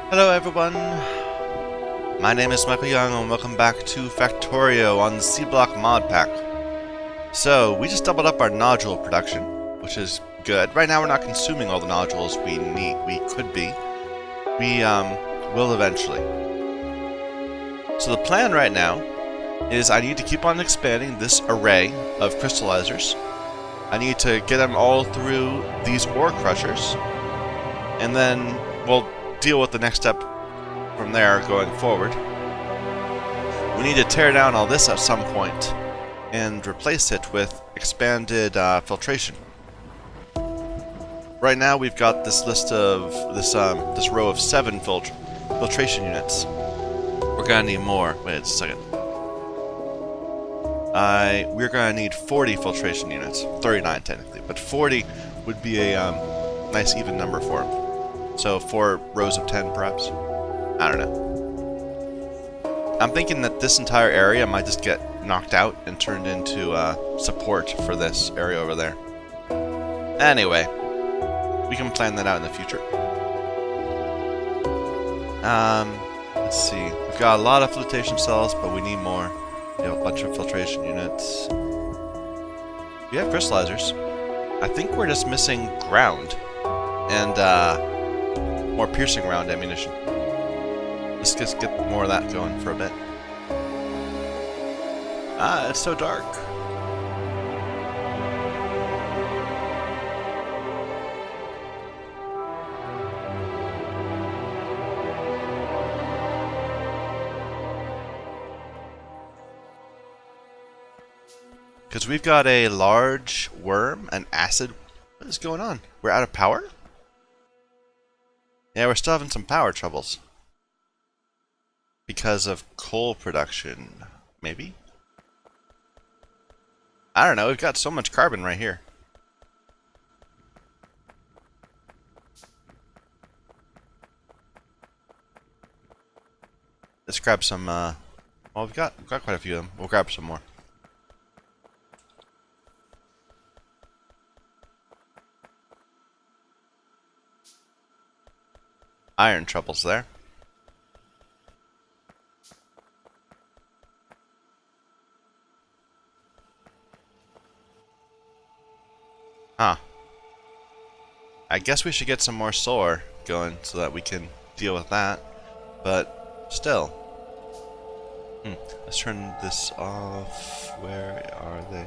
Hello everyone, my name is Michael Young and welcome back to Factorio on the Sea Block Modpack. So, we just doubled up our nodule production, which is good. Right now we're not consuming all the nodules we could be. We will eventually. So the plan right now is I need to keep on expanding this array of crystallizers. I need to get them all through these ore crushers, and then we'll deal with the next step from there going forward. We need to tear down all this at some point and replace it with expanded filtration. Right now we've got this list of this row of 7 filtration units. We're gonna need more. Wait a second. We're gonna need 40 filtration units. 39 technically, but 40 would be a nice even number for them. So 4 rows of 10 perhaps? I don't know. I'm thinking that this entire area might just get knocked out and turned into support for this area over there. Anyway, we can plan that out in the future. Let's see. We've got a lot of flotation cells, but we need more. We have a bunch of filtration units. We have crystallizers. I think we're just missing ground and more piercing round ammunition. Let's just get more of that going for a bit. It's so dark. Because we've got a large worm, an acid. What is going on? We're out of power? Yeah, we're still having some power troubles. Because of coal production, maybe? I don't know, we've got so much carbon right here. Let's grab some, well, we've got quite a few of them. We'll grab some more. Iron troubles there. Huh. I guess we should get some more solar going so that we can deal with that. But still. Let's turn this off. Where are they?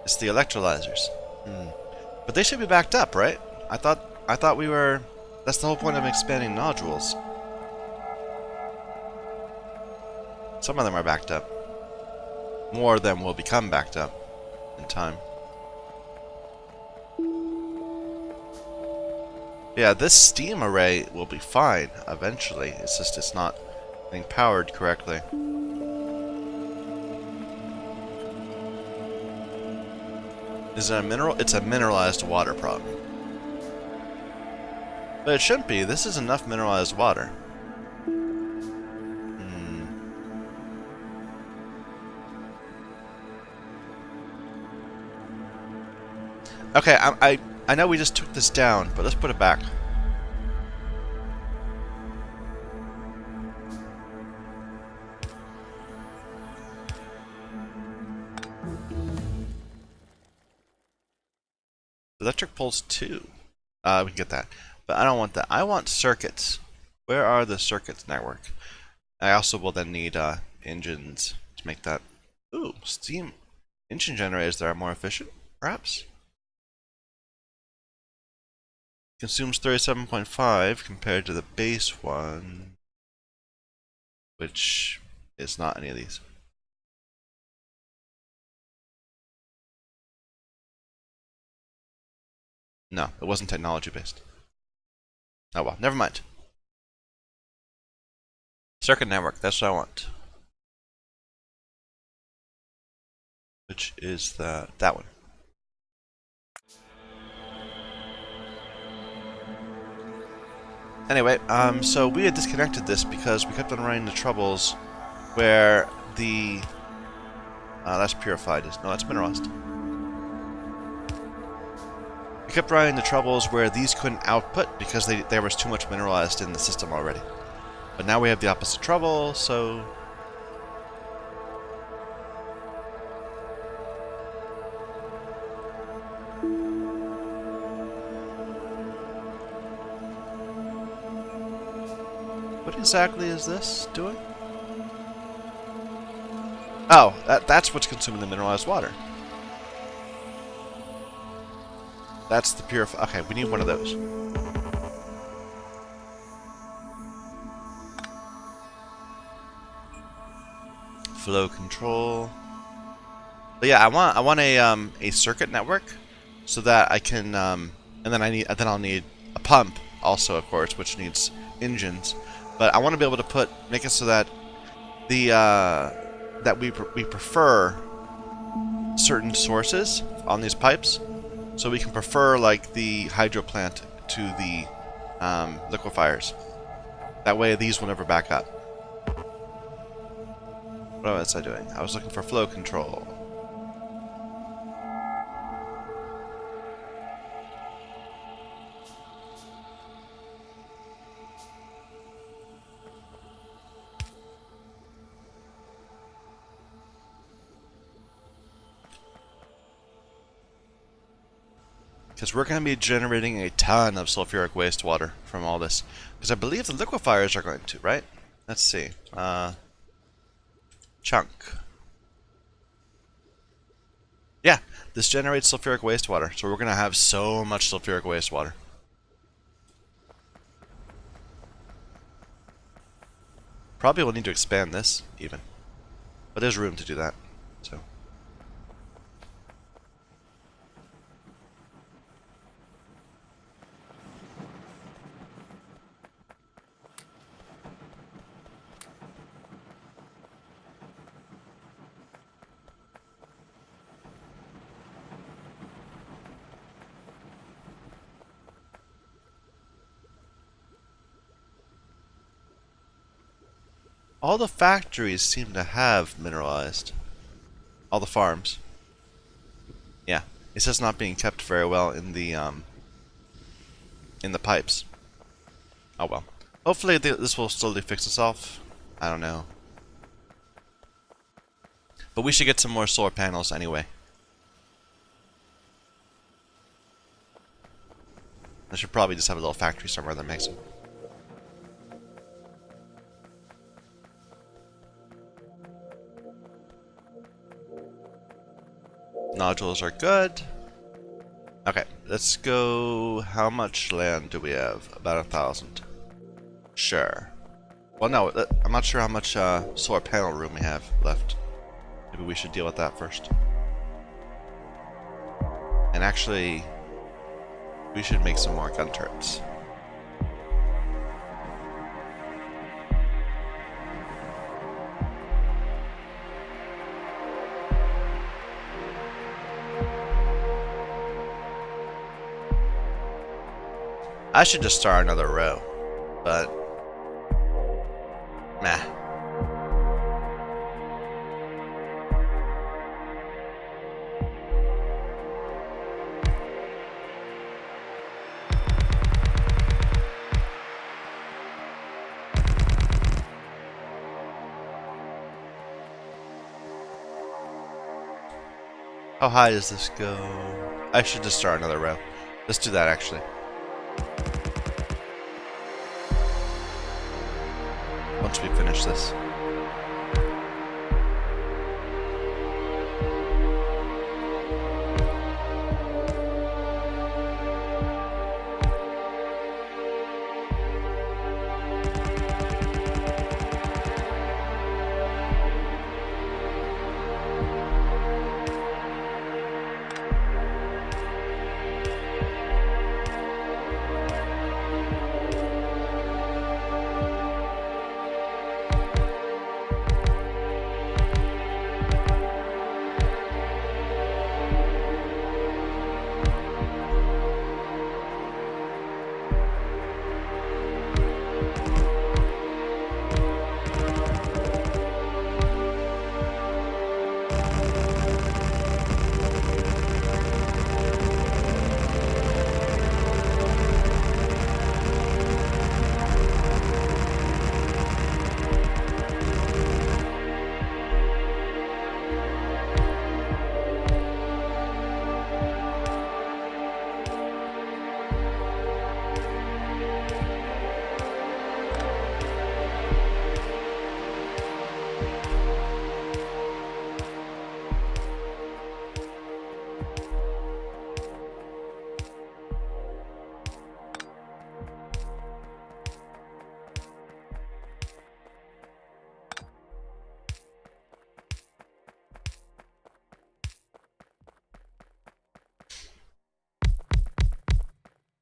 It's the electrolyzers. But they should be backed up, right? I thought we were... That's the whole point of expanding nodules. Some of them are backed up. More of them will become backed up in time. Yeah, this steam array will be fine eventually. It's just it's not being powered correctly. Is it a mineral? It's a mineralized water problem. But it shouldn't be. This is enough mineralized water. Okay, I know we just took this down, but let's put it back. Electric poles 2. We can get that. But I don't want that. I want circuits. Where are the circuits network? I also will then need engines to make that. Ooh, steam engine generators that are more efficient, perhaps? Consumes 37.5 compared to the base one, which is not any of these. No, it wasn't technology based. Oh well, never mind. Circuit network, that's what I want. Which is that one. Anyway, so we had disconnected this because we kept on running into troubles where the that's purified. No, that's mineralized. kept running into troubles where these couldn't output because there was too much mineralized in the system already. But now we have the opposite trouble, so... What exactly is this doing? Oh, that's what's consuming the mineralized water. That's the purify. Okay, we need one of those. Flow control. But yeah, I want a circuit network so that I can and then I'll need a pump also, of course, which needs engines. But I want to be able to make it so that the we prefer certain sources on these pipes, so we can prefer like the hydro plant to the liquefiers. That way, these will never back up. What was I doing? I was looking for flow control. Because we're going to be generating a ton of sulfuric wastewater from all this. Because I believe the liquefiers are going to, right? Let's see. Chunk. Yeah, this generates sulfuric wastewater. So we're going to have so much sulfuric wastewater. Probably will need to expand this, even. But there's room to do that. So. All the factories seem to have mineralized. All the farms. Yeah, it's just not being kept very well in the pipes. Oh well. Hopefully this will slowly fix itself. I don't know. But we should get some more solar panels anyway. I should probably just have a little factory somewhere that makes them. Nodules are good. Okay, let's go. How much land do we have? About 1,000. Sure. Well, no, I'm not sure how much solar panel room we have left. Maybe we should deal with that first. And actually, we should make some more gun turrets. I should just start another row, but meh. How high does this go? I should just start another row. Let's do that actually. Once we finish this.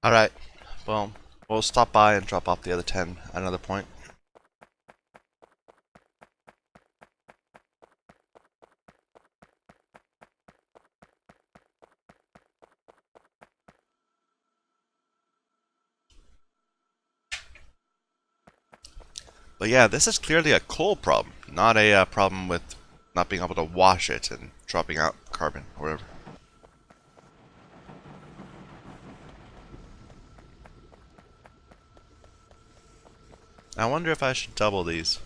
Alright, well, we'll stop by and drop off the other 10 at another point. But yeah, this is clearly a coal problem, not a problem with not being able to wash it and dropping out carbon or whatever. I wonder if I should double these.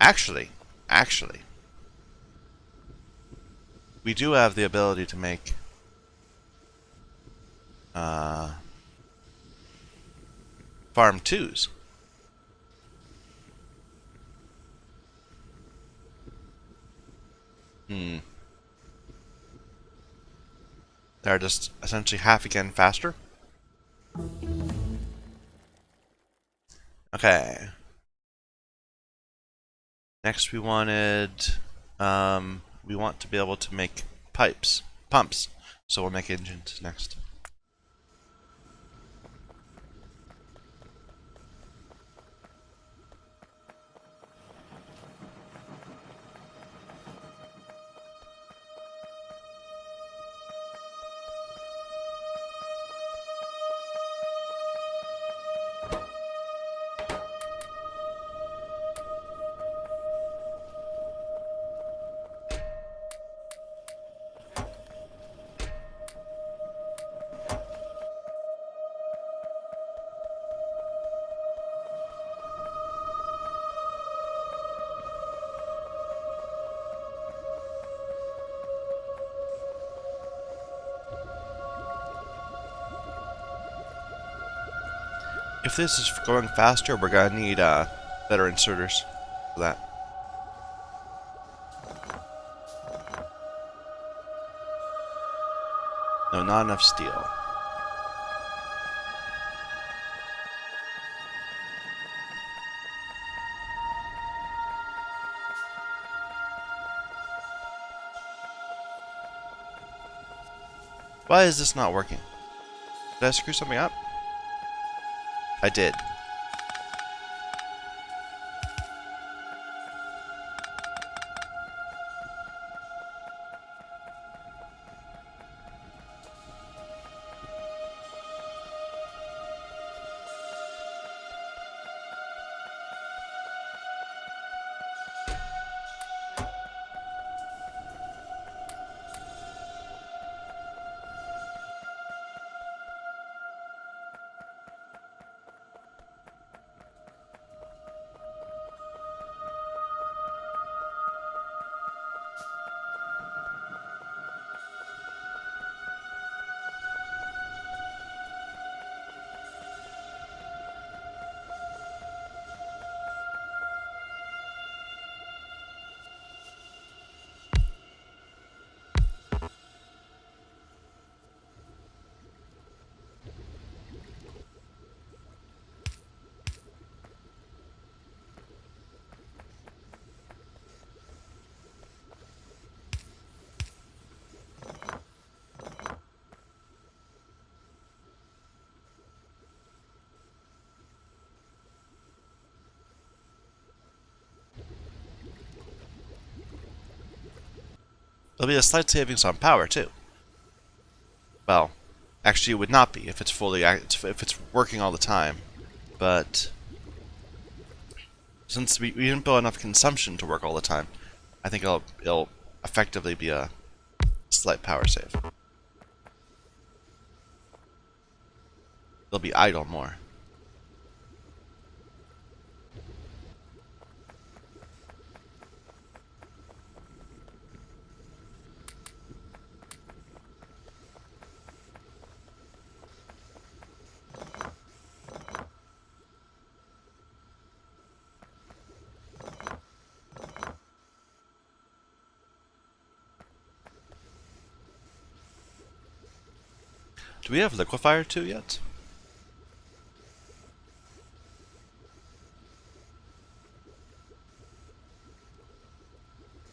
Actually, we do have the ability to make farm 2s. They're just essentially half again faster. Okay. Next we wanted, we want to be able to make pumps. So we'll make engines next. If this is going faster, we're gonna need better inserters for that. No, not enough steel. Why is this not working? Did I screw something up? I did. There'll be a slight savings on power too. Well, actually, it would not be if it's if it's working all the time. But since we didn't build enough consumption to work all the time, I think it'll effectively be a slight power save. They'll be idle more. Do we have liquefier too yet?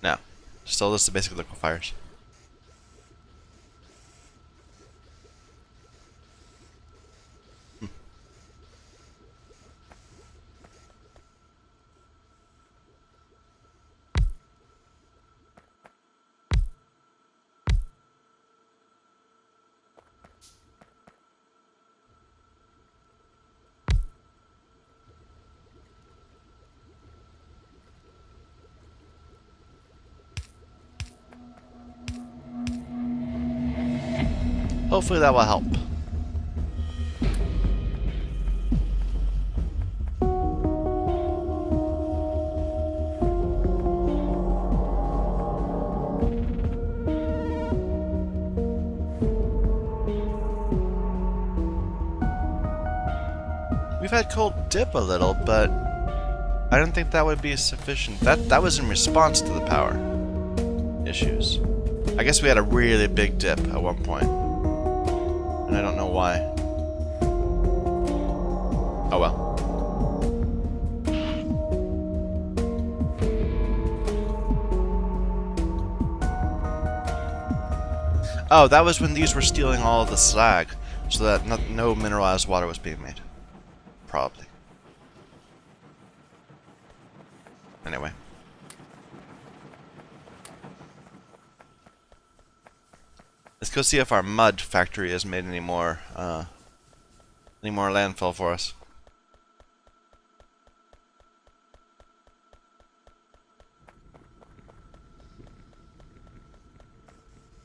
No. Still just the basic liquefiers. Hopefully that will help. We've had cold dip a little, but I don't think that would be sufficient. That was in response to the power issues. I guess we had a really big dip at one point, and I don't know why. Oh well. Oh, that was when these were stealing all of the slag, so that no mineralized water was being made. Probably. Anyway. Let's go see if our mud factory has made any more landfill for us.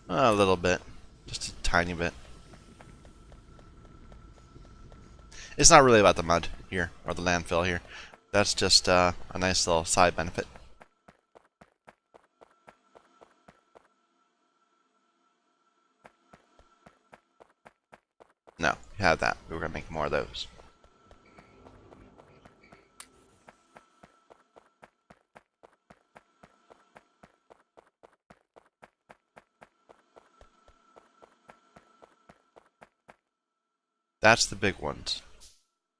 A little bit. Just a tiny bit. It's not really about the mud here, or the landfill here. That's just a nice little side benefit. No, we have that. We were going to make more of those. That's the big ones.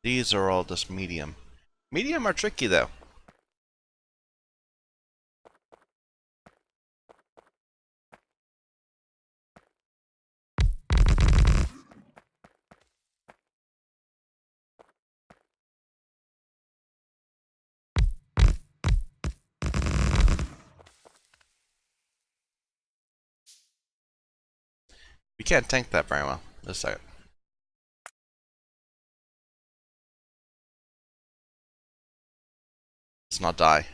These are all just medium. Medium are tricky though. We can't tank that very well. Just a second. Let's not die.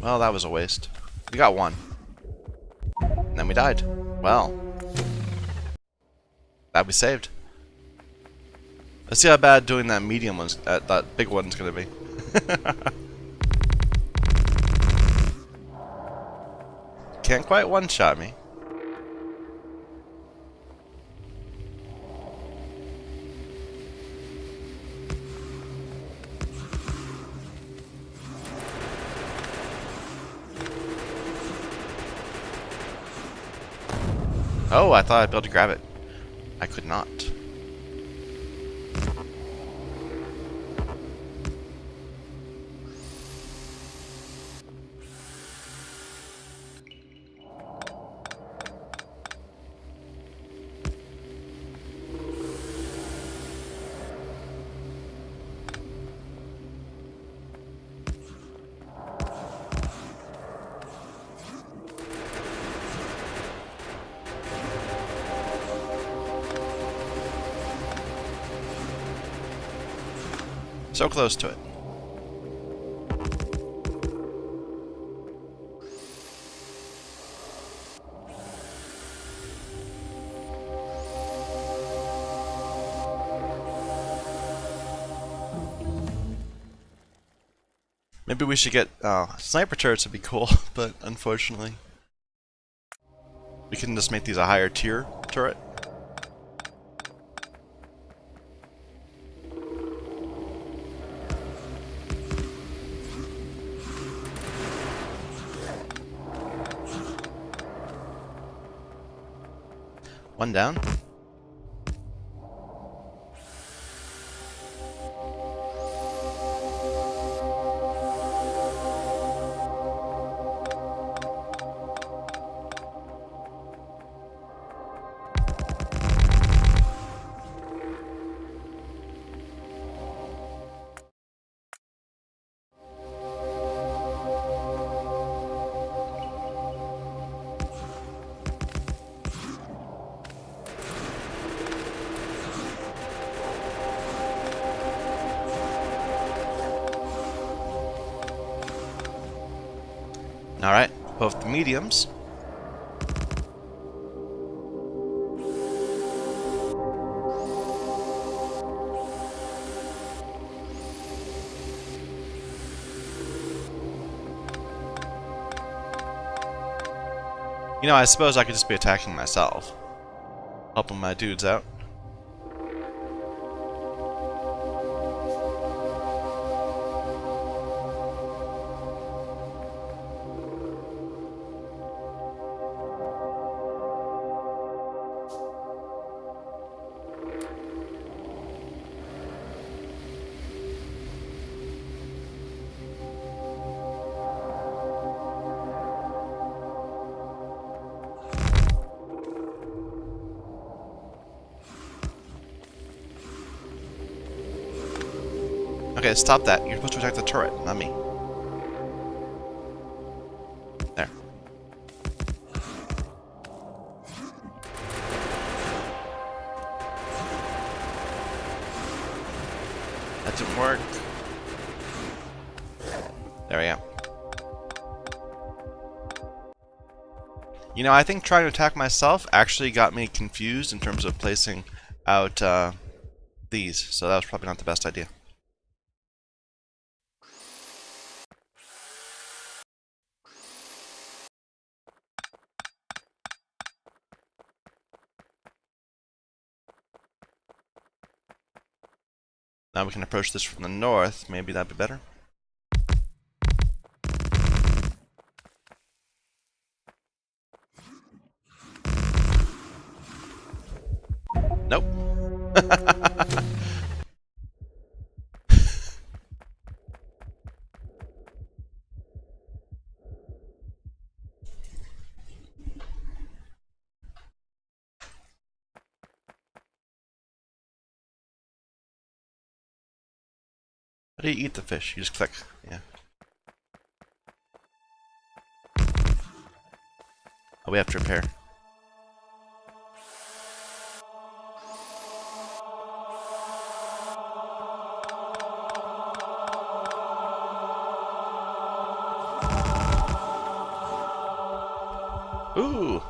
Well, that was a waste. We got one. And then we died. Well. Glad we saved. Let's see how bad doing that medium one's, that big one's gonna be. Can't quite one-shot me. Oh, I thought I'd be able to grab it. I could not. So close to it. Maybe we should get sniper turrets would be cool, but unfortunately we can just make these a higher tier turret. One down. Alright, both the mediums. You know, I suppose I could just be attacking myself. Helping my dudes out. Okay, stop that. You're supposed to attack the turret, not me. There. That didn't work. There we go. You know, I think trying to attack myself actually got me confused in terms of placing out these, so that was probably not the best idea. Now we can approach this from the north. Maybe that'd be better. Nope. How do you eat the fish? You just click. Yeah. Oh, we have to repair. Ooh.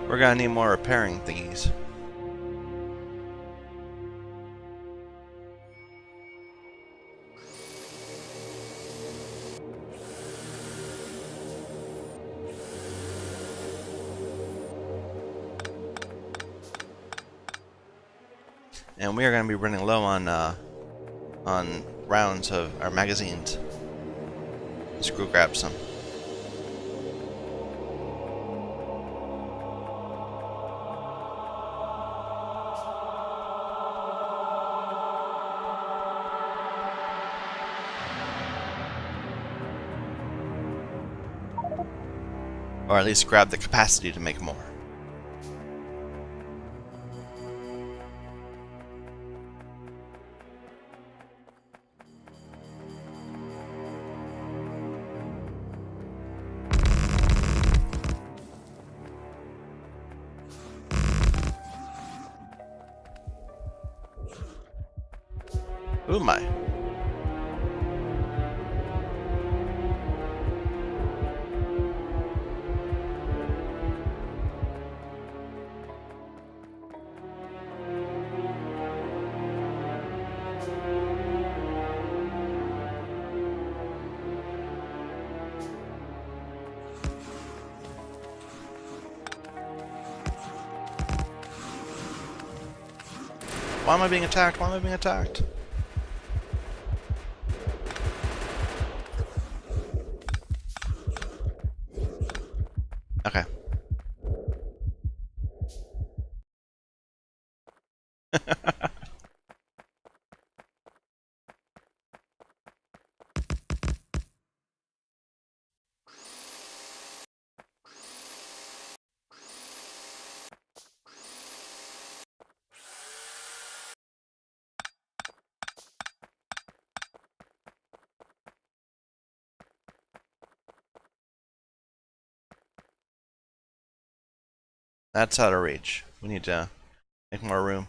We're gonna need more repairing thingies. And we are gonna be running low on rounds of our magazines. Let's go grab some. Or at least grab the capacity to make more. Ooh my. Why am I being attacked? Why am I being attacked? Okay. That's out of reach. We need to make more room.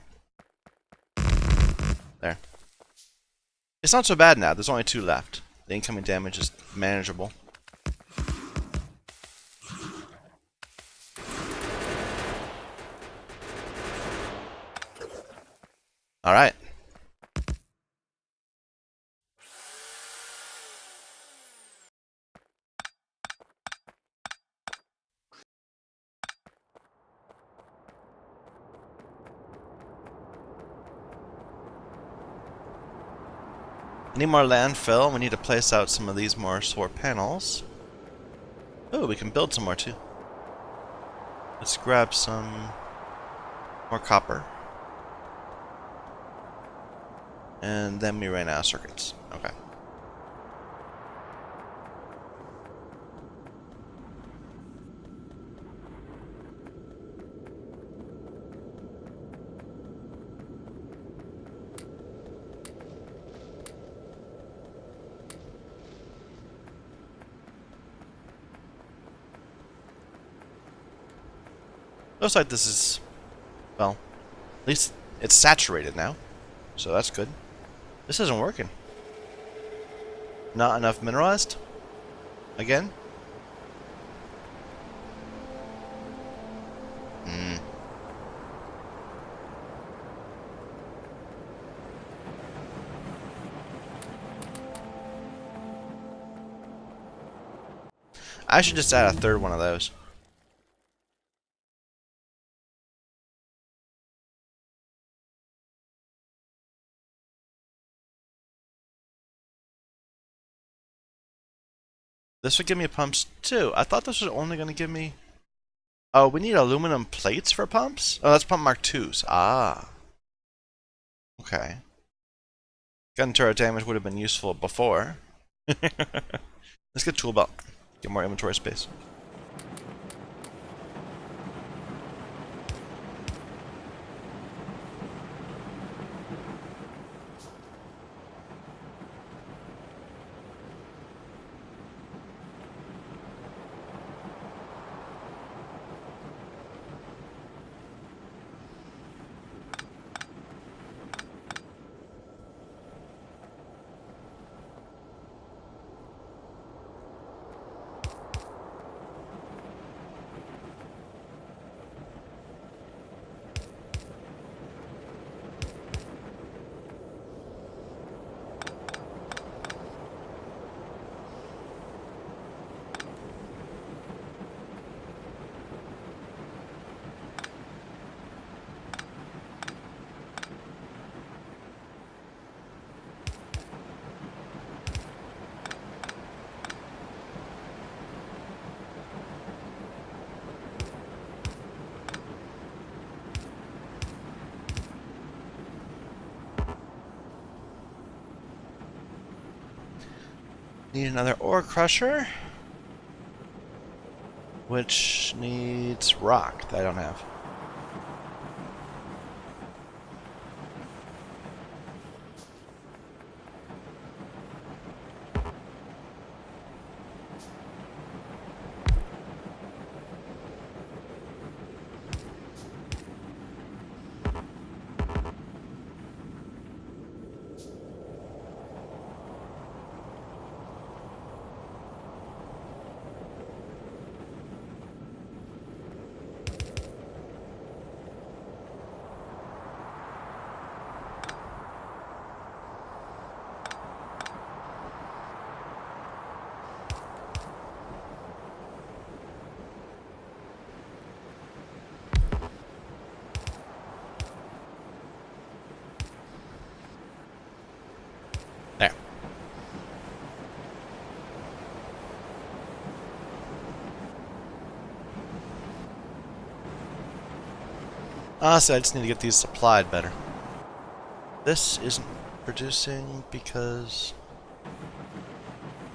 There. It's not so bad now. There's only 2 left. The incoming damage is manageable. Alright. Need more landfill. We need to place out some of these more solar panels. Oh, we can build some more too. Let's grab some more copper. And then we ran out of circuits. Okay. Looks like this is, well, at least it's saturated now. So that's good. This isn't working. Not enough mineralized? Again? I should just add a 3rd one of those. This would give me pumps too. I thought this was only going to give me... Oh, we need aluminum plates for pumps? Oh, that's pump Mark IIs. Ah. Okay. Gun turret damage would have been useful before. Let's get tool belt. Get more inventory space. Need another ore crusher, which needs rock that I don't have. There. Honestly, I just need to get these supplied better. This isn't producing because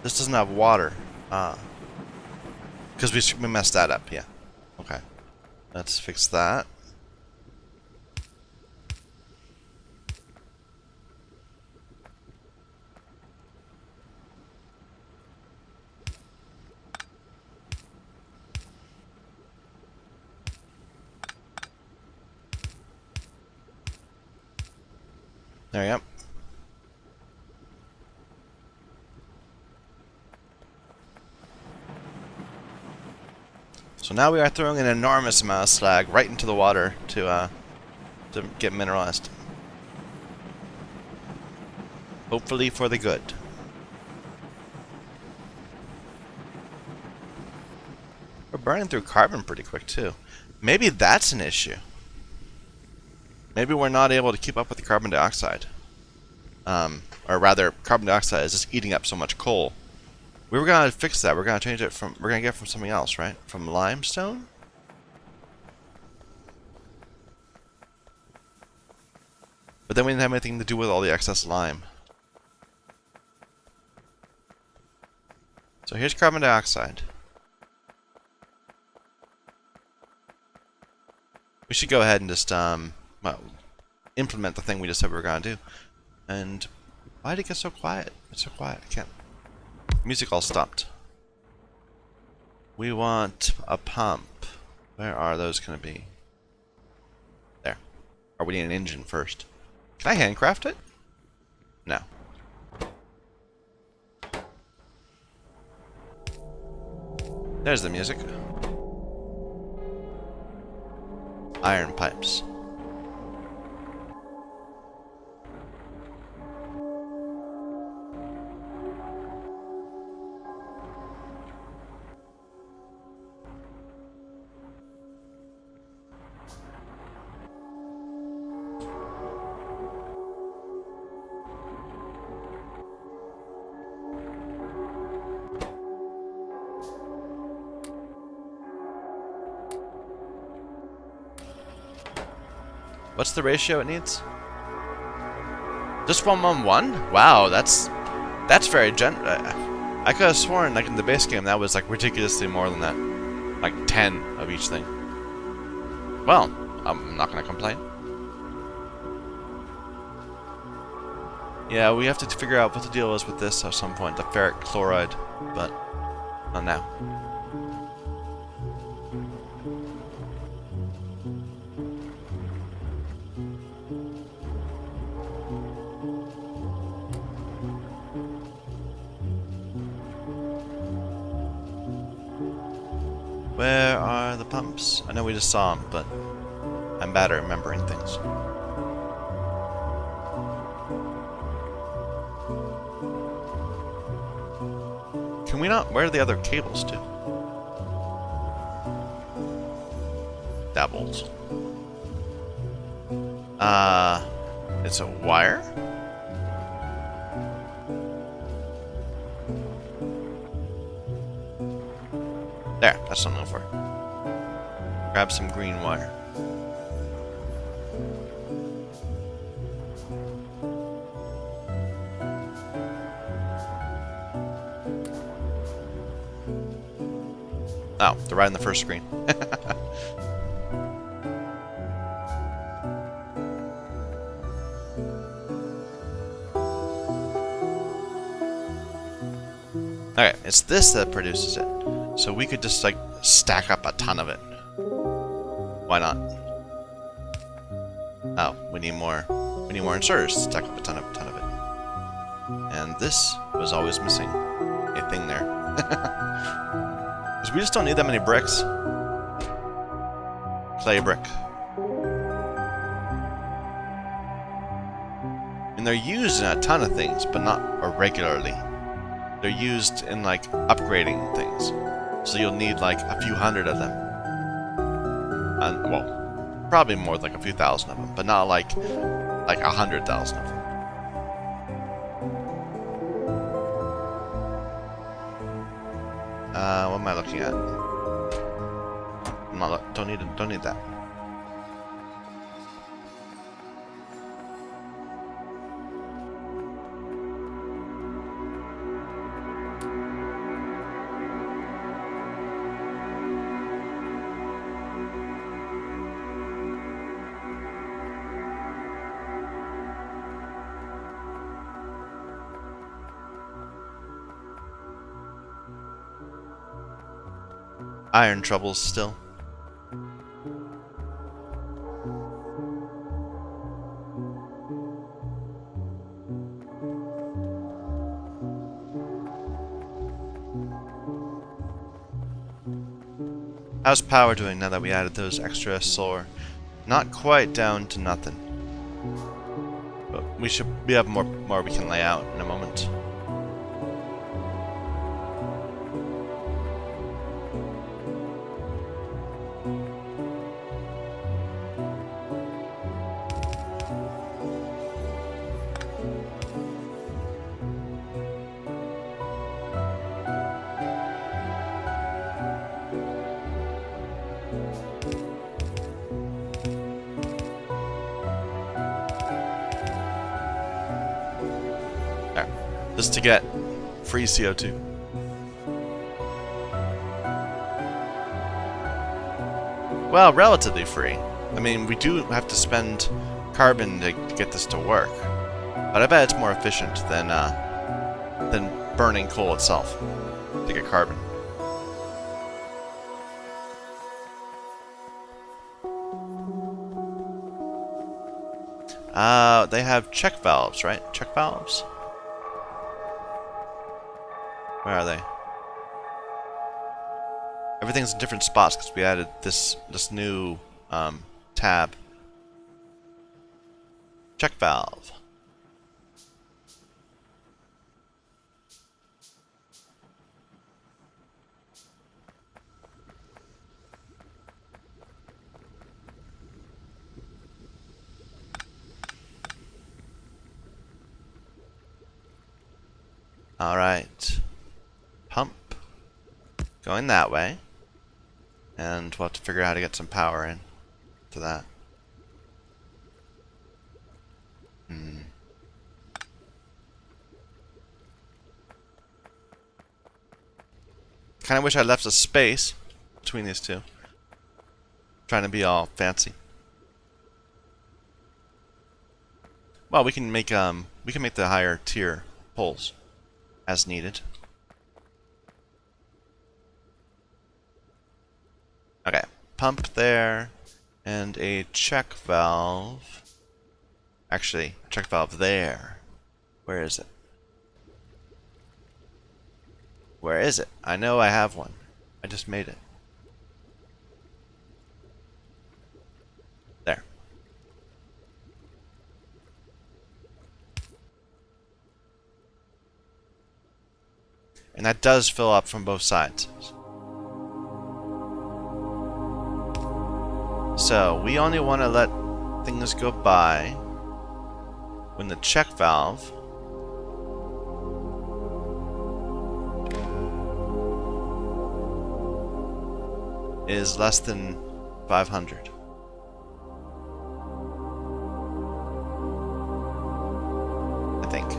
this doesn't have water. Because we messed that up, yeah. Okay. Let's fix that. There you go. So now we are throwing an enormous amount of slag right into the water to get mineralized. Hopefully for the good. We're burning through carbon pretty quick too. Maybe that's an issue. Maybe we're not able to keep up with the carbon dioxide. Or rather, carbon dioxide is just eating up so much coal. We were gonna fix that. We're gonna change it from. We're gonna get it from something else, right? From limestone. But then we didn't have anything to do with all the excess lime. So here's carbon dioxide. We should go ahead and just well, implement the thing we just said we were gonna do. And why did it get so quiet? It's so quiet. I can't. Music all stopped. We want a pump. Where are those going to be? There. Or we need an engine first. Can I handcraft it? No. There's the music. Iron pipes. What's the ratio it needs? Just 1:1? Wow, that's very I could have sworn, like in the base game, that was like ridiculously more than that, like 10 of each thing. Well, I'm not gonna complain. Yeah, we have to figure out what the deal is with this at some point, the ferric chloride, but not now. Where are the pumps? I know we just saw them, but I'm bad at remembering things. Can we not? Where are the other cables to? Dabbles. It's a wire? There, that's what I'm looking for. Grab some green wire. Oh, they're right in the first screen. Okay, it's this that produces it. So we could just like stack up a ton of it. Why not? Oh, we need more inserters to stack up a ton of it. And this was always missing a thing there. Because we just don't need that many bricks. Clay brick. And they're used in a ton of things, but not regularly. They're used in like upgrading things. So you'll need like a few hundred of them. And well, probably more like a few thousand of them, but not like 100,000 of them. What am I looking at? I'm not, don't need that. Iron troubles still. How's power doing now that we added those extra solar? Not quite down to nothing. But we have more we can lay out in a moment. Just to get free CO2. Well, relatively free. I mean, we do have to spend carbon to get this to work, but I bet it's more efficient than burning coal itself to get carbon. They have check valves, right? Check valves? Where are they? Everything's in different spots because we added this new tab. Check valve. All right. Pump. Going that way. And we'll have to figure out how to get some power in to that. Kind of wish I left a space between these two. Trying to be all fancy. Well, we can make the higher tier poles as needed. Okay, pump there, and a check valve. Actually, check valve there. Where is it? Where is it? I know I have one. I just made it. There. And that does fill up from both sides. So, we only want to let things go by when the check valve is less than 500. I think.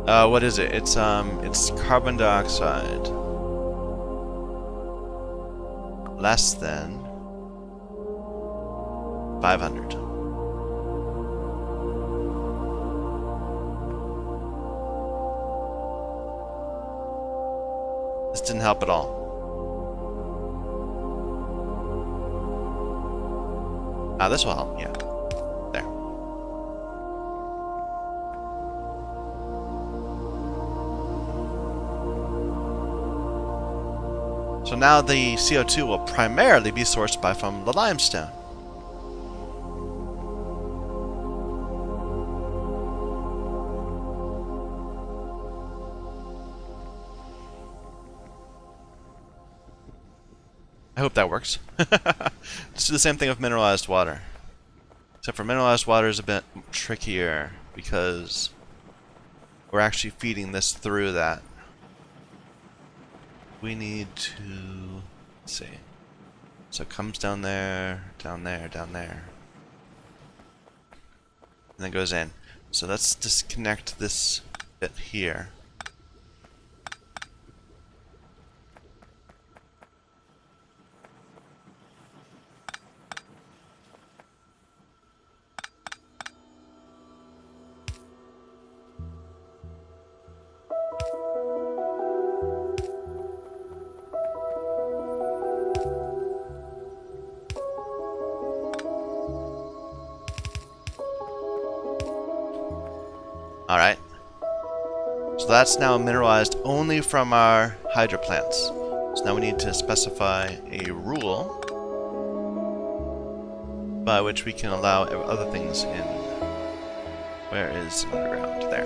What is it? It's carbon dioxide less than 500. This didn't help at all. This will help, yeah. There. So now the CO2 will primarily be sourced from the limestone. I hope that works. Let's do the same thing with mineralized water. Except for mineralized water is a bit trickier because we're actually feeding this through that. We need to, let's see. So it comes down there, down there, down there. And then goes in. So let's disconnect this bit here. Alright. So that's now mineralized only from our hydro plants. So now we need to specify a rule by which we can allow other things in. Where is underground? There.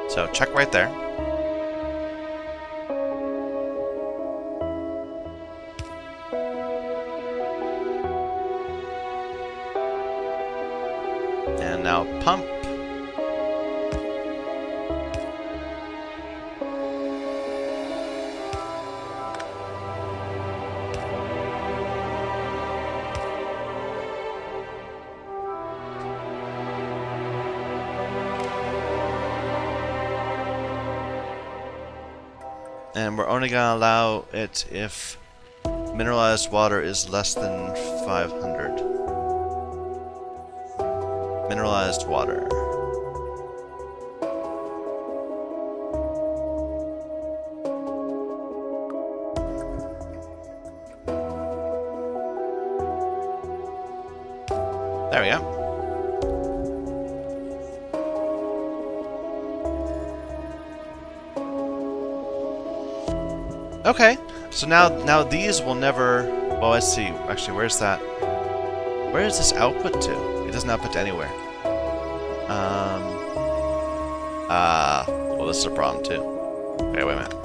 So check right there. And now pump. And we're only going to allow it if mineralized water is less than 500. Mineralized water. There we go. Okay, so now these will never. Well, let's see. Actually, where's that? Where is this output to? It doesn't output to anywhere. Well, this is a problem too. Okay, wait a minute.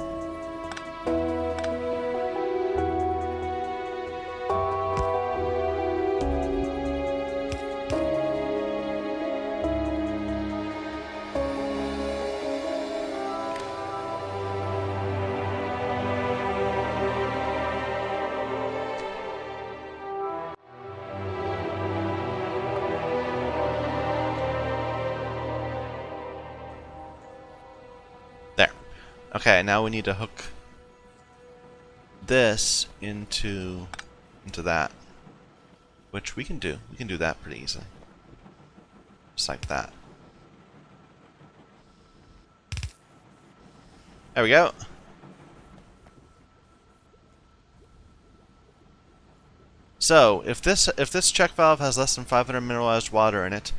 There. Okay, now we need to hook this into that, which we can do. We can do that pretty easily, just like that. There we go. So if this check valve has less than 500 mineralized water in it,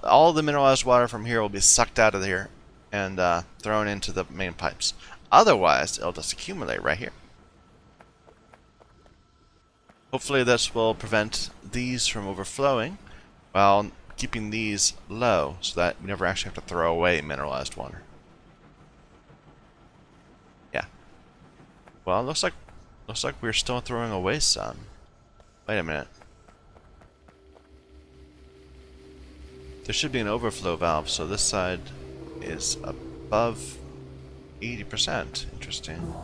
all the mineralized water from here will be sucked out of here and thrown into the main pipes. Otherwise, it'll just accumulate right here. Hopefully this will prevent these from overflowing while keeping these low so that we never actually have to throw away mineralized water. Yeah. Well, it looks like we're still throwing away some. Wait a minute. There should be an overflow valve, so this side is above 80%. Interesting.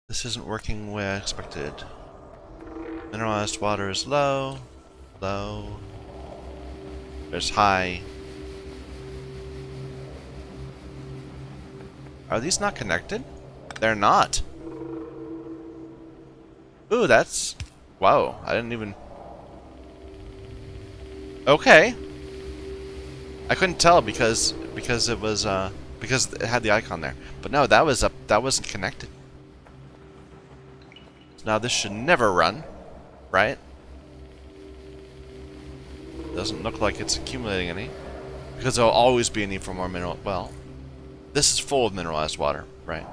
This isn't working the way I expected. Mineralized water is low, low. There's high. Are these not connected? They're not. Ooh, that's... Wow, I didn't even... Okay. I couldn't tell because it was because it had the icon there. But no, that wasn't connected. So now this should never run, right? Doesn't look like it's accumulating any. Because there'll always be a need for more mineral. Well, this is full of mineralized water, right?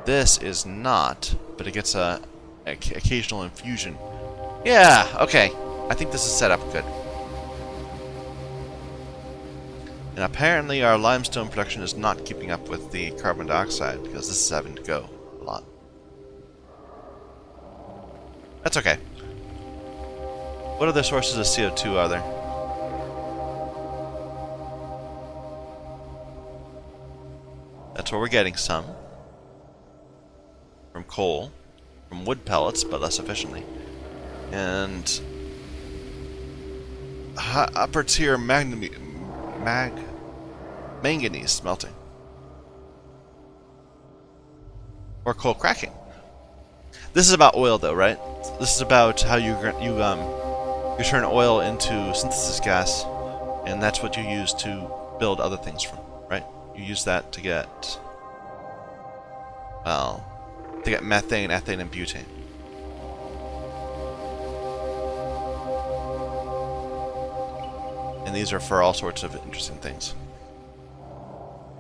This is not, but it gets a occasional infusion. Yeah, okay. I think this is set up good. And apparently our limestone production is not keeping up with the carbon dioxide because this is having to go a lot. That's okay. What other sources of CO2 are there? That's where we're getting some. From coal. From wood pellets, but less efficiently. And upper tier manganese smelting. Or coal cracking. This is about oil though, right? This is about how you turn oil into synthesis gas, and that's what you use to build other things from, right? You use that to get, well, to get methane, ethane, and butane. And these are for all sorts of interesting things.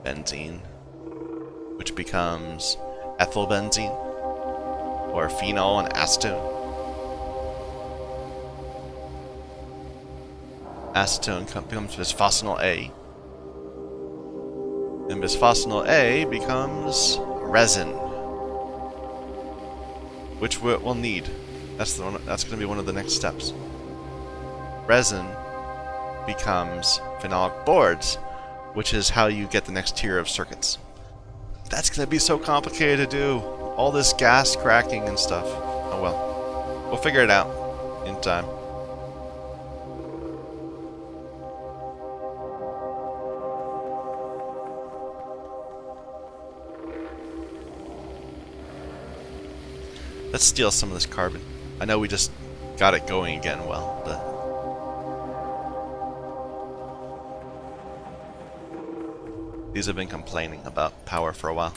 Benzene, which becomes ethylbenzene, or phenol and acetone. Acetone becomes bisphosphonyl A. And bisphosphonyl A becomes resin, which we'll need. That's going to be one of the next steps. Resin becomes phenolic boards, which is how you get the next tier of circuits. That's going to be so complicated to do. All this gas cracking and stuff. Oh well. We'll figure it out in time. Let's steal some of this carbon. I know we just got it going again. Well, these have been complaining about power for a while.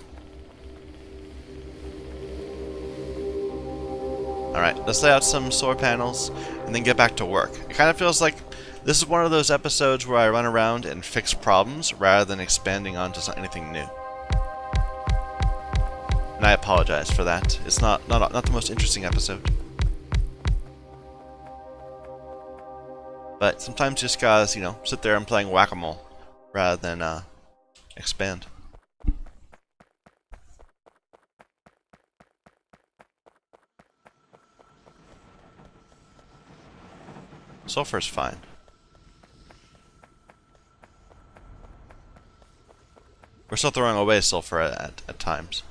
Alright, let's lay out some solar panels and then get back to work. It kind of feels like this is one of those episodes where I run around and fix problems rather than expanding onto anything new. And I apologize for that. It's not the most interesting episode. But sometimes you just gotta, you know, sit there and playing whack-a-mole rather than expand. Sulfur's fine. We're still throwing away sulfur at times.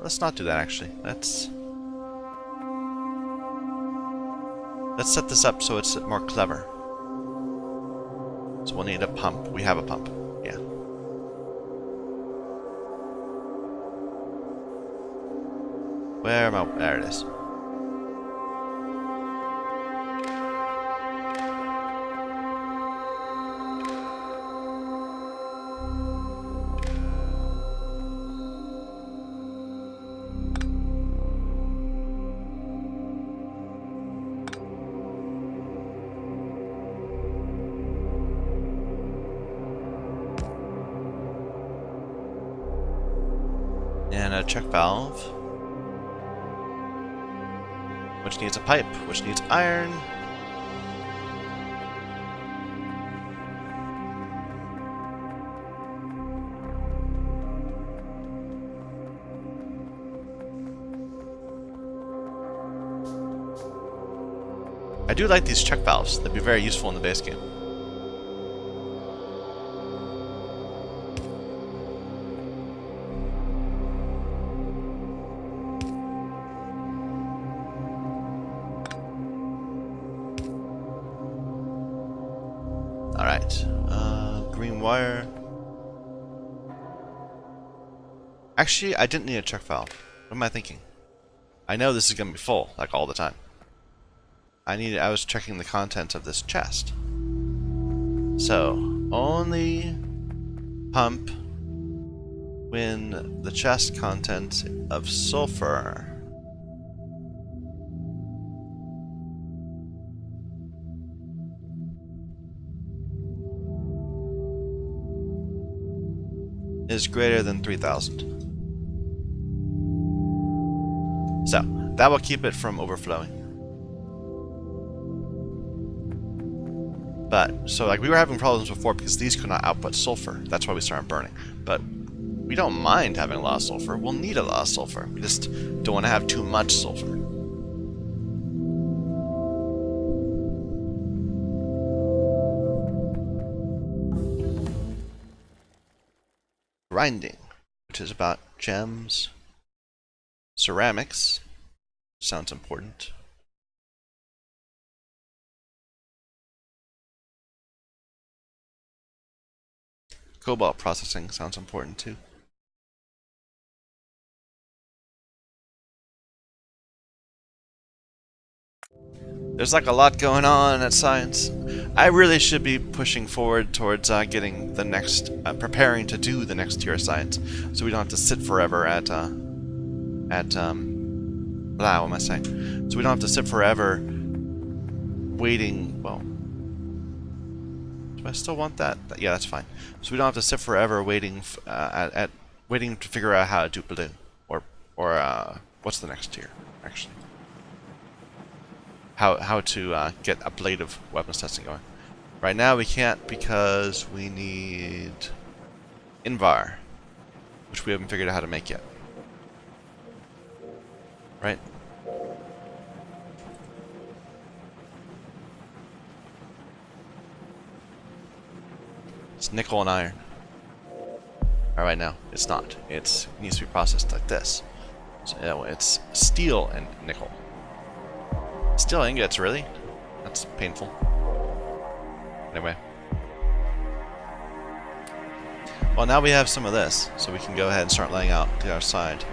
Let's not do that actually. Let's set this up so it's more clever. So we'll need a pump. We have a pump. Yeah. Where am I? There it is. And a check valve, which needs a pipe, which needs iron. I do like these check valves. They'd be very useful in the base game. Alright, green wire. Actually, I didn't need a check valve. What am I thinking? I know this is going to be full, like all the time. I was checking the contents of this chest. So, only pump when the chest content of sulfur is greater than 3,000. So, that will keep it from overflowing. But, so like we were having problems before because these could not output sulfur. That's why we started burning. But we don't mind having a lot of sulfur. We'll need a lot of sulfur. We just don't want to have too much sulfur. Grinding, which is about gems, ceramics, sounds important. Cobalt processing sounds important too. There's like a lot going on at science. I really should be pushing forward towards getting the next, preparing to do the next tier of science, so we don't have to sit forever blah, what am I saying? So we don't have to sit forever waiting. Well, do I still want that? Yeah, that's fine. So we don't have to sit forever waiting waiting to figure out how to do blue, or what's the next tier actually? How to get ablative weapons testing going. Right now we can't because we need Invar, which we haven't figured out how to make yet. Right? It's nickel and iron. Alright, no, it's not. It needs to be processed like this. So it's steel and nickel. Steel ingots, really? That's painful. Anyway. Well, now we have some of this, so we can go ahead and start laying out the other side.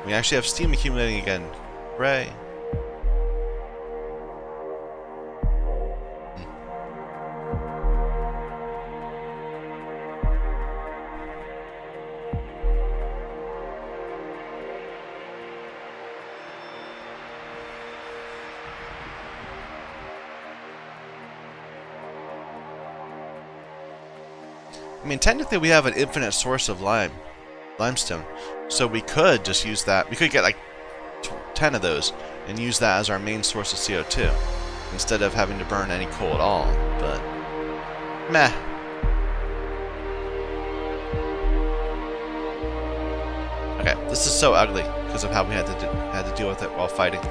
We actually have steam accumulating again. Hooray! I mean, technically we have an infinite source of limestone, so we could just use that. We could get like 10 of those and use that as our main source of CO2 instead of having to burn any coal at all, but meh. Okay, this is so ugly because of how we had to deal with it while fighting.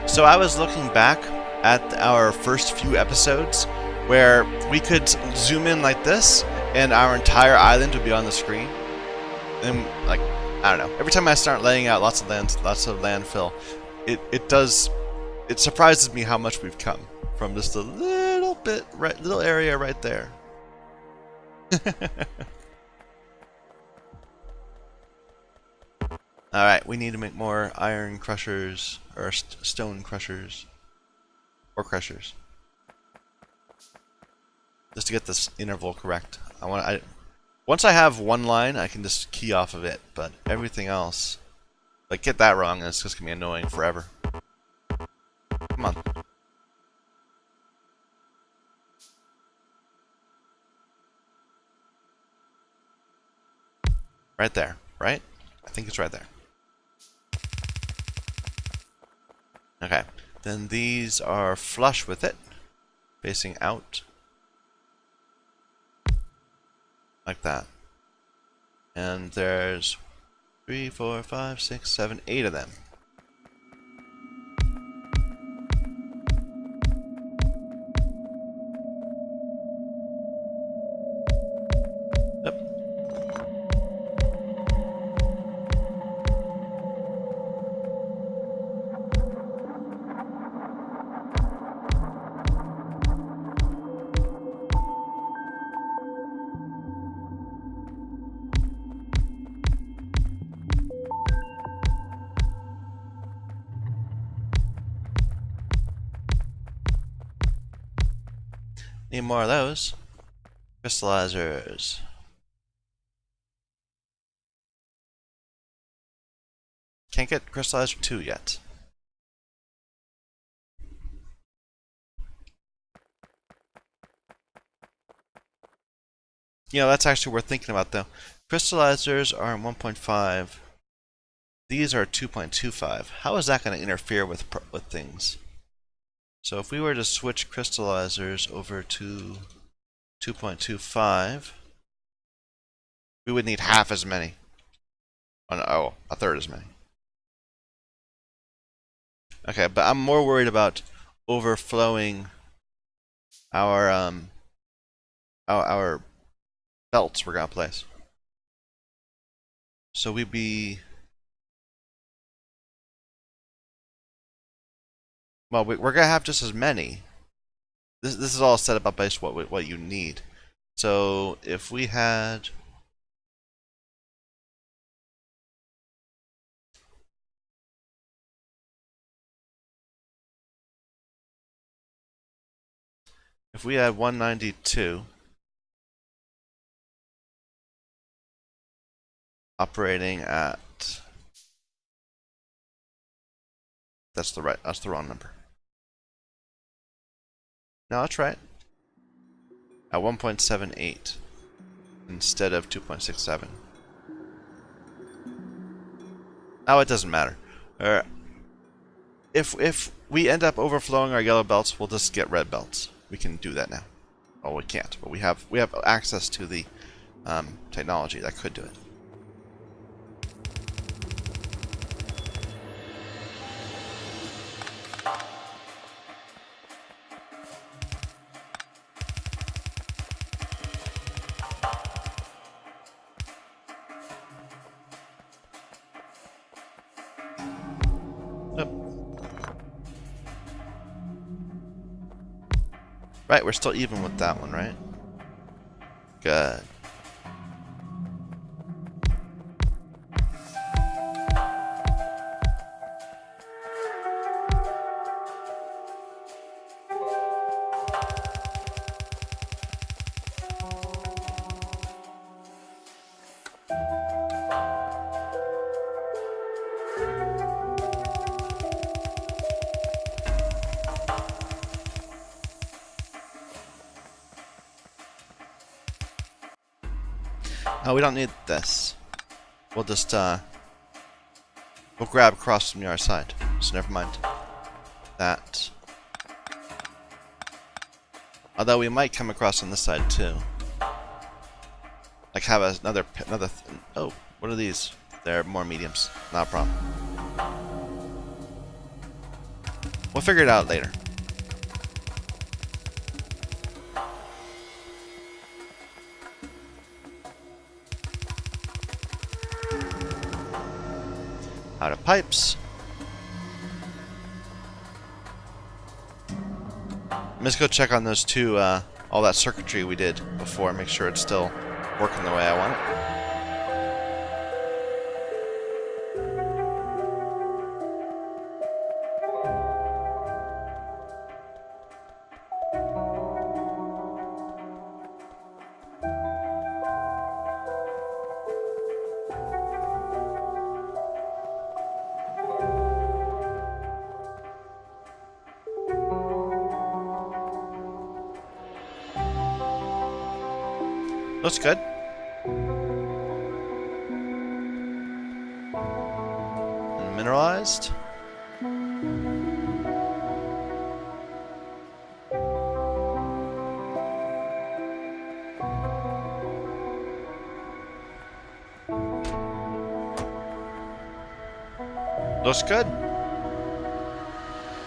So I was looking back at our first few episodes where we could zoom in like this and our entire island would be on the screen. And like, I don't know, every time I start laying out lots of landfill, it surprises me how much we've come from just a little bit, little area right there. Alright, we need to make more iron crushers, or stone crushers, or crushers. Just to get this interval correct. Once I have one line, I can just key off of it, but everything else, like get that wrong, and it's just gonna be annoying forever. Come on. Right there, right? I think it's right there. Okay, then these are flush with it, facing out. Like that. And there's 3, 4, 5, 6, 7, 8 of them. Yep. Need more of those. Crystallizers. Can't get crystallizer 2 yet. You know, that's actually worth thinking about, though. Crystallizers are 1.5. These are 2.25. How is that going to interfere with things? So if we were to switch crystallizers over to 2.25, we would need half as many. Oh, a third as many. Okay, but I'm more worried about overflowing our belts we're gonna place. So we'd be, well, we're gonna have just as many. This is all set up based on what you need. So if we had, if we had 192 operating at, that's the wrong number. No, that's right. At 1.78 instead of 2.67. Oh, it doesn't matter. If we end up overflowing our yellow belts, we'll just get red belts. We can do that now. Oh, we can't, but we have access to the technology that could do it. Right, we're still even with that one, right? Good. Oh, we don't need this. We'll just, we'll grab across from the other side. So never mind that. Although we might come across on this side too. Like have another oh, what are these? They're more mediums. Not a problem. We'll figure it out later. Out of pipes. Let's go check on those two, all that circuitry we did before, make sure it's still working the way I want it. Looks good. Mineralized. Looks good.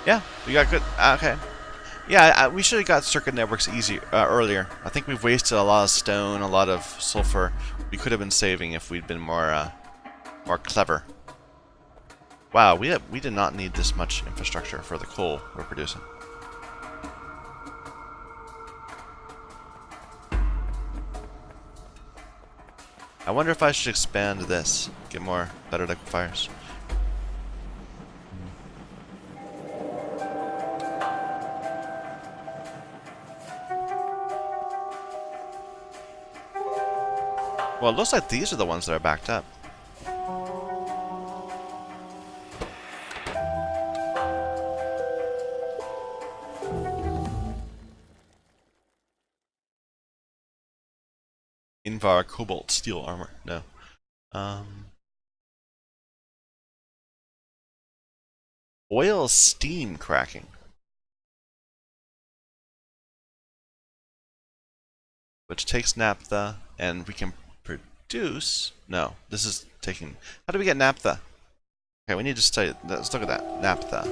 Yeah, we got good. Okay. Yeah, we should have got circuit networks earlier. I think we've wasted a lot of stone, a lot of sulfur. We could have been saving if we'd been more clever. Wow, we did not need this much infrastructure for the coal we're producing. I wonder if I should expand this, get better liquefiers. Well, it looks like these are the ones that are backed up. Ingvar Cobalt Steel Armor. No. Oil steam cracking. Which takes naphtha, and we can produce... No, this is taking... How do we get naphtha? Okay, we need to study... Let's look at that. Naphtha.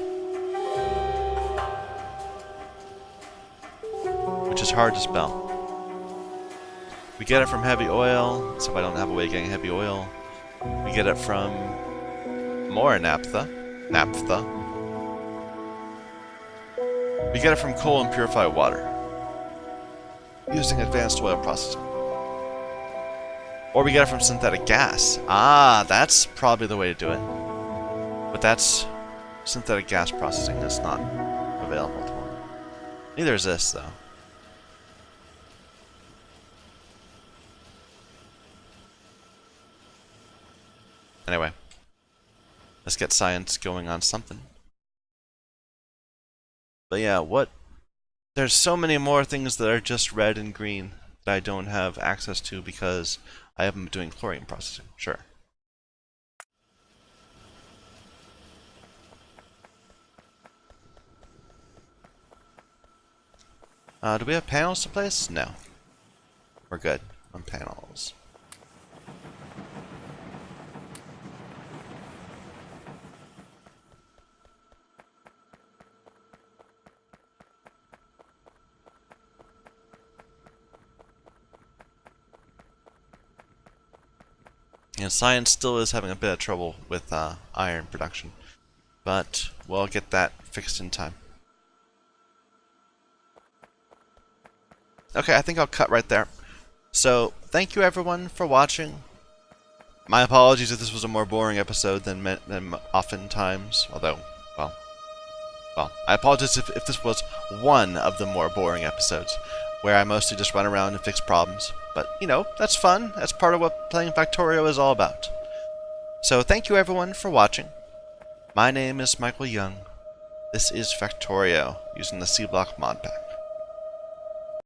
Which is hard to spell. We get it from heavy oil, so I don't have a way of getting heavy oil. We get it from more naphtha. Naphtha. We get it from coal and purified water, using advanced oil processing. Or we get it from synthetic gas. Ah, that's probably the way to do it. But that's synthetic gas processing that's not available to them. Neither is this, though. Anyway, let's get science going on something. But yeah, there's so many more things that are just red and green that I don't have access to because I haven't been doing chlorine processing. Sure. Do we have panels to place? No. We're good on panels. And science still is having a bit of trouble with iron production, but we'll get that fixed in time. Okay, I think I'll cut right there. So, thank you everyone for watching. My apologies if this was a more boring episode than oftentimes, although, well, I apologize if this was one of the more boring episodes, where I mostly just run around and fix problems. But, you know, that's fun. That's part of what playing Factorio is all about. So, thank you everyone for watching. My name is Michael Young. This is Factorio, using the Sea Block Modpack.